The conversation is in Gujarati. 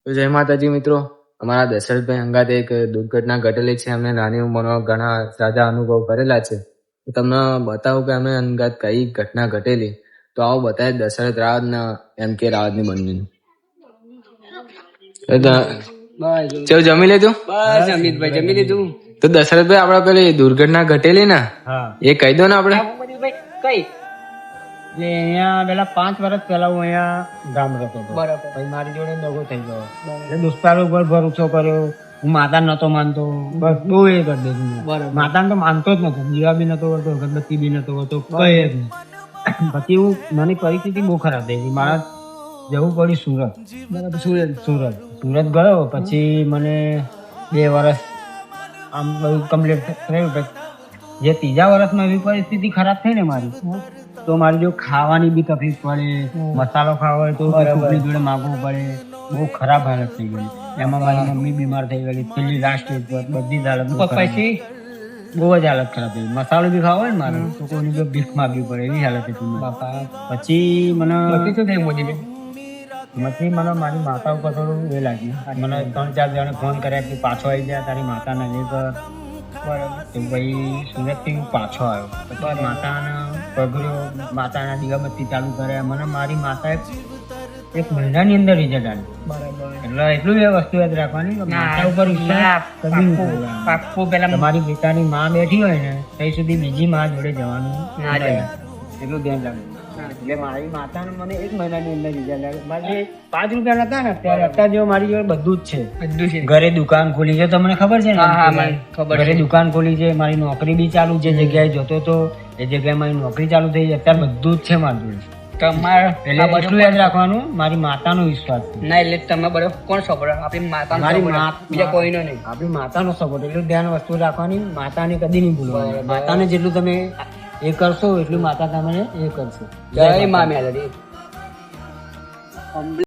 તો જય માતાજી મિત્રો, અમારા દશરથભાઈ અંગાતે એક દુર્ઘટના ઘટેલી છે. અમને નાની ઉંમરમાં ઘણા સારા અનુભવ કરેલા છે. તો તમને બતાવું કે અમે અંગાત કઈ ઘટના ઘટેલી. તો આવો બતાવે દશરથ રાવત ને MK રાવતની બંને. ચલ જમી લીધું? બસ અમિતભાઈ જમી લીધું. તો દશરથભાઈ આપડે પેલી દુર્ઘટના ઘટેલી ને એ કહી દો ને આપડે. કઈ એટલે અહીંયા પેલા 5 વર્ષ પહેલા હું અહીંયા ગામ રહેતો હતો. બરાબર. પછી મારી જોડે દગો થઈ ગયો. એટલે દોસ્તારો ઉપર ભરોસો કર્યો. હું માતા નતો માનતો, બસ બહુ એ કરી દીધું. બરાબર. માતાને તો માનતો જ નતો, દીવા બી નતો કરતો, અગરબત્તી બી નતો કરતો, કઈ જ નહીં. પછી હું મારી પરિસ્થિતિ બહુ ખરાબ થઈ ગઈ. મારે જવું પડ્યું સુરત. બરાબર. સુરત ગયો. પછી મને 2 વર્ષ આમ બધું કમ્પ્લીટ થયું. જે 3જા વર્ષમાં એવી પરિસ્થિતિ ખરાબ થઈ ને મારી, તો મારી જો ખાવાની બી તકલીફ પડે, મસાલો ખાવો હોય તો કોઈની જોડે માગવું પડે. બહુ ખરાબ હાલત થઈ ગઈ. એમાં મારી મમ્મી બીમાર થઈ ગઈ. છેલ્લી લાસ્ટ સ્ટેજ પર બધી જ હાલત બહુ ખરાબ. પછી બહુ જ હાલત ખરાબ થઈ ગઈ. મસાલો બી ખાવો હોય ને મારે તો કોઈની જોડે ભીખ માગવી પડે, એવી હાલત હતી મારી. પછી મને શું થયું મોદીભાઈ? પછી મને મારી માતા ઉપર થોડું એ લાગ્યું. મને 3-4 જણે ફોન કર્યા કે પાછો આવી જાય, તારી માતાના લે કર. તો ભાઈ સુરતથી હું પાછો આવ્યો. પછી માતાના પગર્યો, માતાના દીવાબત્તી ચાલુ કર્યા. મને મારી માતાએ 1 મહિનાની અંદર રિઝલ્ટ આવ્યું. બરાબર. એટલે એટલું એ વસ્તુ યાદ રાખવાની કે માતા ઉપર વિશ્વાસ કદી નહીં કરવાનો. પાક્કું પેલા તમારી બેટાની માં બેઠી હોય ને ત્યાં સુધી બીજી માં જોડે જવાનું ના જાય. એટલું ધ્યાન રાખવું. એટલે મારી માતાને મને 1 મહિનાની અંદર રિઝલ્ટ આવ્યું. મારે 5 રૂપિયા હતા ને અત્યારે જેવો મારી જોડે બધું જ છે. બધું છે. ઘરે દુકાન ખોલી છે, તમને ખબર છે ને? હા, હા, મને ખબર ઘરે છે. દુકાન ખોલી છે, મારી નોકરી બી ચાલુ. જે જગ્યાએ જતો તો એ જગ્યાએ મારી નોકરી ચાલુ થઈ છે. અત્યારે બધું જ છે મારી જોડે. તમારે એટલે એટલું યાદ રાખવાનું, મારી માતાનો વિશ્વાસ છે. ના એટલે તમે બરાબર કોણ સપોર્ટ? આપણી માતા મારી બીજા કોઈનો નહીં. આપણી માતાનો સપોર્ટ. એટલું ધ્યાન વસ્તુ રાખવાની, માતાને કદી નહીં ભૂલવાની. બરાબર. માતાને જેટલું તમે એ કરશો એટલું માતા તમને એ કરશે. જય મા મેલડી.